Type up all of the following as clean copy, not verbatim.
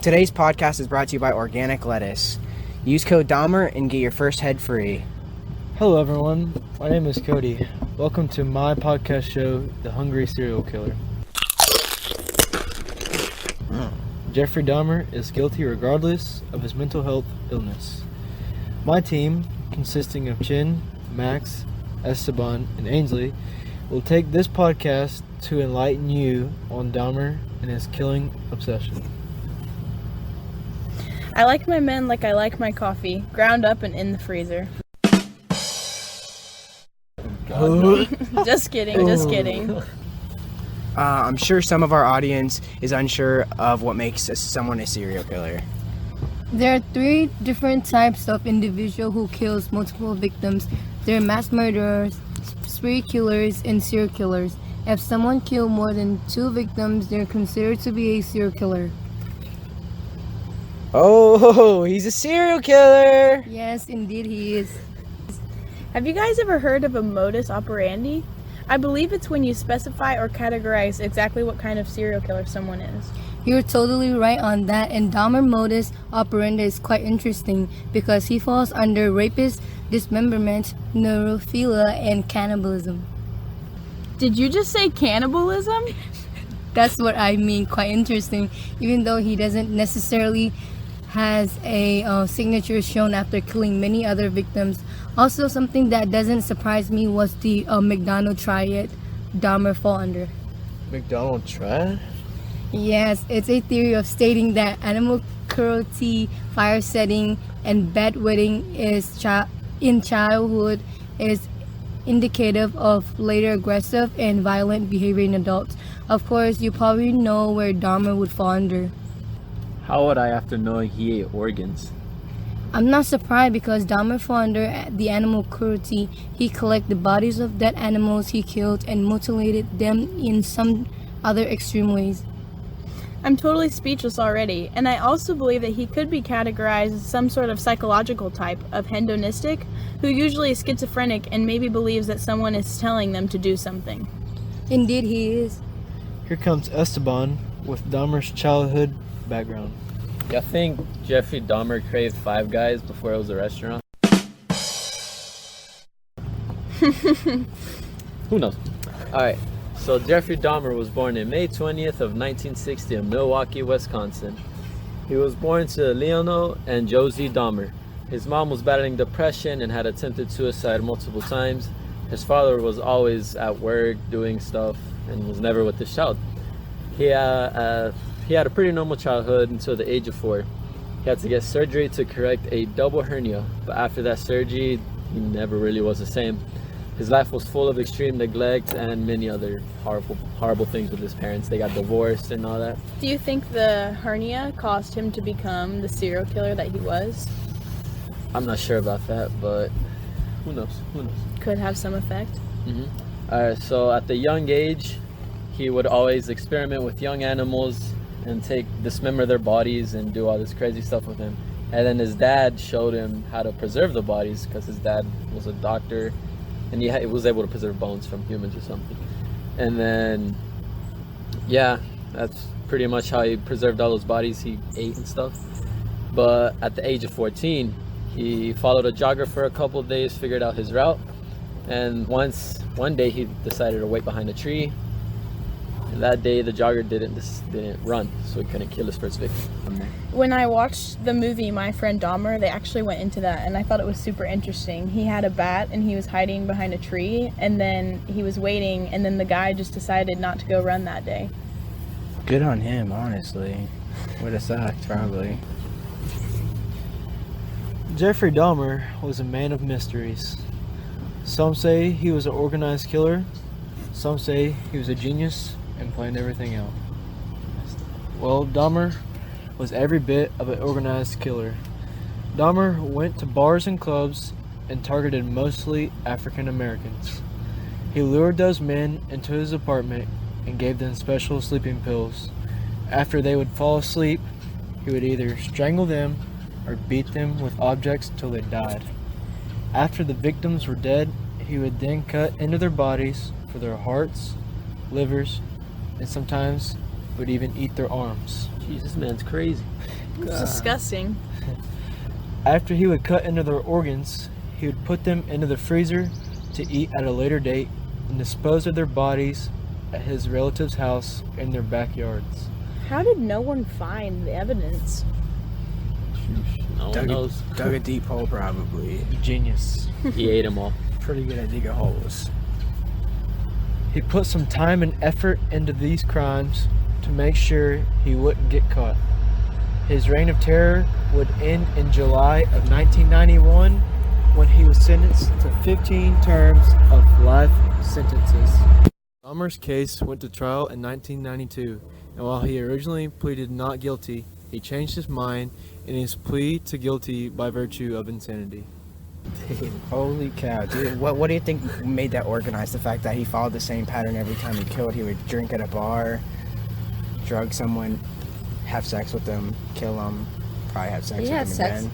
Today's podcast is brought to you by Organic Lettuce. Use code Dahmer and get your first head free. Hello everyone, my name is Cody. Welcome to my podcast show, The Hungry Serial Killer. Jeffrey Dahmer is guilty regardless of his mental health illness. My team, consisting of Chin, Max, Esteban, and Ainsley, will take this podcast to enlighten you on Dahmer and his killing obsession. I like my men like I like my coffee, ground up and in the freezer. Just kidding. I'm sure some of our audience is unsure of what makes someone a serial killer. There are 3 different types of individual who kills multiple victims. They're mass murderers, spree killers, and serial killers. If someone kills more than 2 victims, they're considered to be a serial killer. Oh, he's a serial killer! Yes, indeed he is. Have you guys ever heard of a modus operandi? I believe it's when you specify or categorize exactly what kind of serial killer someone is. You're totally right on that, and Dahmer modus operandi is quite interesting because he falls under rapist, dismemberment, neurophilia, and cannibalism. Did you just say cannibalism? That's what I mean, quite interesting, even though he doesn't necessarily has a signature shown after killing many other victims. Also, something that doesn't surprise me was the McDonald triad Dahmer fall under. McDonald triad? Yes, it's a theory of stating that animal cruelty, fire setting, and bedwetting in childhood is indicative of later aggressive and violent behavior in adults. Of course, you probably know where Dahmer would fall under. How would I after knowing he ate organs? I'm not surprised because Dahmer fell under the animal cruelty. He collected the bodies of dead animals he killed and mutilated them in some other extreme ways. I'm totally speechless already, and I also believe that he could be categorized as some sort of psychological type of hedonistic, who usually is schizophrenic and maybe believes that someone is telling them to do something. Indeed he is. Here comes Esteban with Dahmer's childhood background. You think Jeffrey Dahmer craved Five Guys before it was a restaurant? Who knows? Alright, so Jeffrey Dahmer was born on May 20th of 1960 in Milwaukee, Wisconsin. He was born to Leonel and Josie Dahmer. His mom was battling depression and had attempted suicide multiple times. His father was always at work doing stuff and was never with his child. He had a pretty normal childhood until the age of 4. He had to get surgery to correct a double hernia, but after that surgery, he never really was the same. His life was full of extreme neglect and many other horrible things with his parents. They got divorced and all that. Do you think the hernia caused him to become the serial killer that he was? I'm not sure about that, but who knows? Could have some effect. Alright, so at the young age, he would always experiment with young animals and dismember their bodies and do all this crazy stuff with them. And then his dad showed him how to preserve the bodies because his dad was a doctor and he was able to preserve bones from humans or something. And then, yeah, that's pretty much how he preserved all those bodies he ate and stuff. But at the age of 14, he followed a jogger for a couple of days, figured out his route, and one day he decided to wait behind a tree. And that day the jogger didn't run, so he couldn't kill his first victim. When I watched the movie My Friend Dahmer, they actually went into that, and I thought it was super interesting. He had a bat, and he was hiding behind a tree, and then he was waiting, and then the guy just decided not to go run that day. Good on him, honestly. Would have sucked, probably. Jeffrey Dahmer was a man of mysteries. Some say he was an organized killer. Some say he was a genius and planned everything out. Well, Dahmer was every bit of an organized killer. Dahmer went to bars and clubs and targeted mostly African Americans. He lured those men into his apartment and gave them special sleeping pills. After they would fall asleep, he would either strangle them or beat them with objects till they died. After the victims were dead, he would then cut into their bodies for their hearts, livers, and sometimes would even eat their arms. Jeez, this man's crazy. It's disgusting. After he would cut into their organs, he would put them into the freezer to eat at a later date and dispose of their bodies at his relative's house in their backyards. How did no one find the evidence? No one knows. Dug a deep hole, probably. Genius. He ate them all. Pretty good at digging holes. He put some time and effort into these crimes to make sure he wouldn't get caught. His reign of terror would end in July of 1991 when he was sentenced to 15 terms of life sentences. Dahmer's case went to trial in 1992, and while he originally pleaded not guilty, he changed his mind in his plea to guilty by virtue of insanity. Dude, holy cow, dude. What do you think made that organized? The fact that he followed the same pattern every time he killed. He would drink at a bar, drug someone, have sex with them, kill them, probably have sex He with had them sex? again.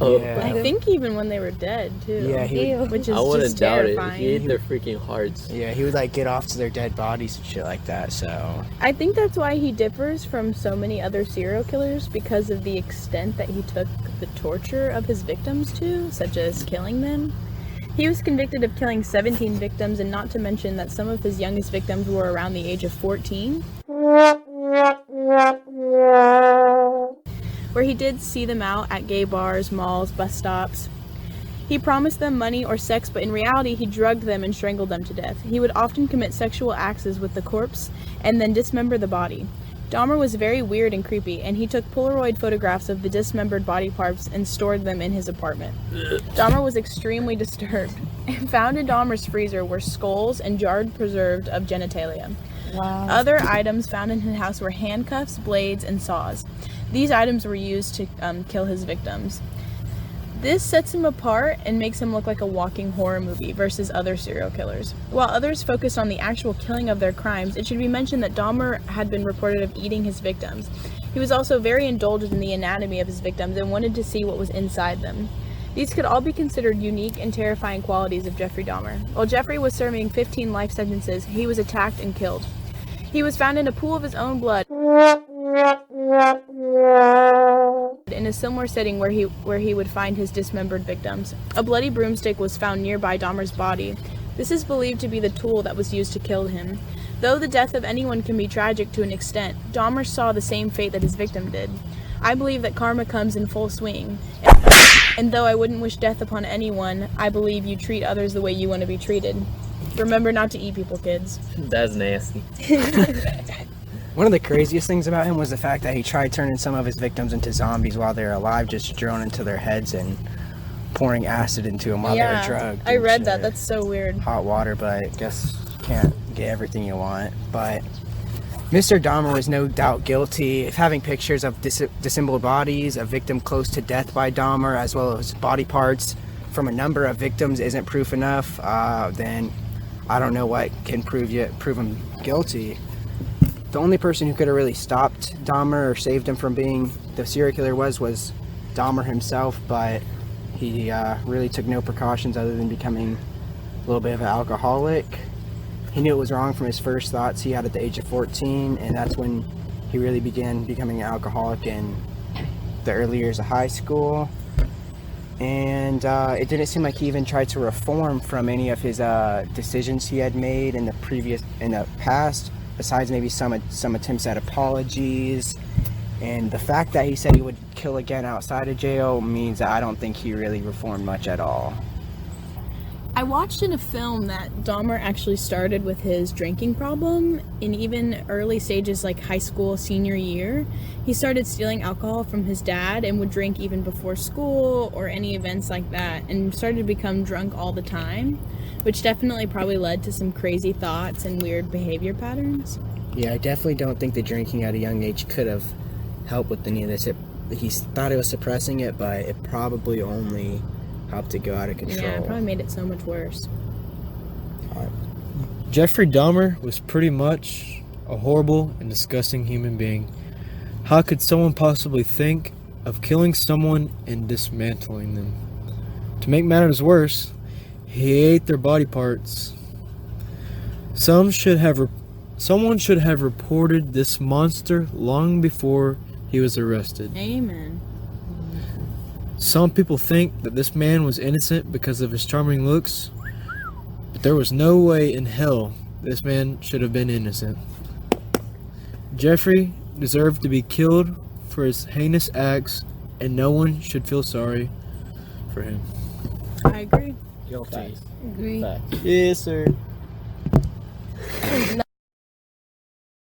Oh, Yeah. I think even when they were dead too. Yeah, he would, which is I wouldn't just doubt it. terrifying. He ate their freaking hearts. yeah, he would like get off to their dead bodies and shit like that. So I think that's why he differs from so many other serial killers, because of the extent that he took the torture of his victims to, such as killing them. He was convicted of killing 17 victims, and not to mention that some of his youngest victims were around the age of 14. Where he did see them out at gay bars, malls, bus stops. He promised them money or sex, but in reality he drugged them and strangled them to death. He would often commit sexual acts with the corpse and then dismember the body. Dahmer was very weird and creepy, and he took Polaroid photographs of the dismembered body parts and stored them in his apartment. Dahmer was extremely disturbed. Found in Dahmer's freezer were skulls and jarred preserved of genitalia. Wow. Other items found in his house were handcuffs, blades, and saws. These items were used to kill his victims. This sets him apart and makes him look like a walking horror movie versus other serial killers. While others focused on the actual killing of their crimes, it should be mentioned that Dahmer had been reported of eating his victims. He was also very indulgent in the anatomy of his victims and wanted to see what was inside them. These could all be considered unique and terrifying qualities of Jeffrey Dahmer. While Jeffrey was serving 15 life sentences, he was attacked and killed. He was found in a pool of his own blood in a similar setting where he would find his dismembered victims. A bloody broomstick was found nearby Dahmer's body. This is believed to be the tool that was used to kill him. Though the death of anyone can be tragic to an extent, Dahmer saw the same fate that his victim did. I believe that karma comes in full swing. And though I wouldn't wish death upon anyone, I believe you treat others the way you want to be treated. Remember not to eat people, kids. That's nasty. one of the craziest things about him was the fact that he tried turning some of his victims into zombies while they were alive, just drilling into their heads and pouring acid into them while they were drugged. I and read shit. that. That's so weird. Hot water, but I guess you can't get everything you want. But Mr. Dahmer was no doubt guilty of having pictures of dissembled bodies, a victim close to death by Dahmer, as well as body parts from a number of victims isn't proof enough. Then I don't know what can prove him guilty. The only person who could have really stopped Dahmer or saved him from being the serial killer was Dahmer himself, but he really took no precautions other than becoming a little bit of an alcoholic. He knew it was wrong from his first thoughts he had at the age of 14, and that's when he really began becoming an alcoholic in the early years of high school. And it didn't seem like he even tried to reform from any of his decisions he had made in the past, besides maybe some attempts at apologies. And the fact that he said he would kill again outside of jail means that I don't think he really reformed much at all. I watched in a film that Dahmer actually started with his drinking problem in even early stages like high school senior year. He started stealing alcohol from his dad and would drink even before school or any events like that, and started to become drunk all the time, which definitely probably led to some crazy thoughts and weird behavior patterns. Yeah, I definitely don't think the drinking at a young age could have helped with any of this. He thought it was suppressing it, but it probably only helped it go out of control. Yeah, it probably made it so much worse. Jeffrey Dahmer was pretty much a horrible and disgusting human being. How could someone possibly think of killing someone and dismantling them? To make matters worse, he ate their body parts. Some should have Someone should have reported this monster long before he was arrested. Amen. Some people think that this man was innocent because of his charming looks, but there was no way in hell this man should have been innocent. Jeffrey deserved to be killed for his heinous acts, and no one should feel sorry for him. I agree. Guilty. Facts. Agree. Facts. Yes, sir.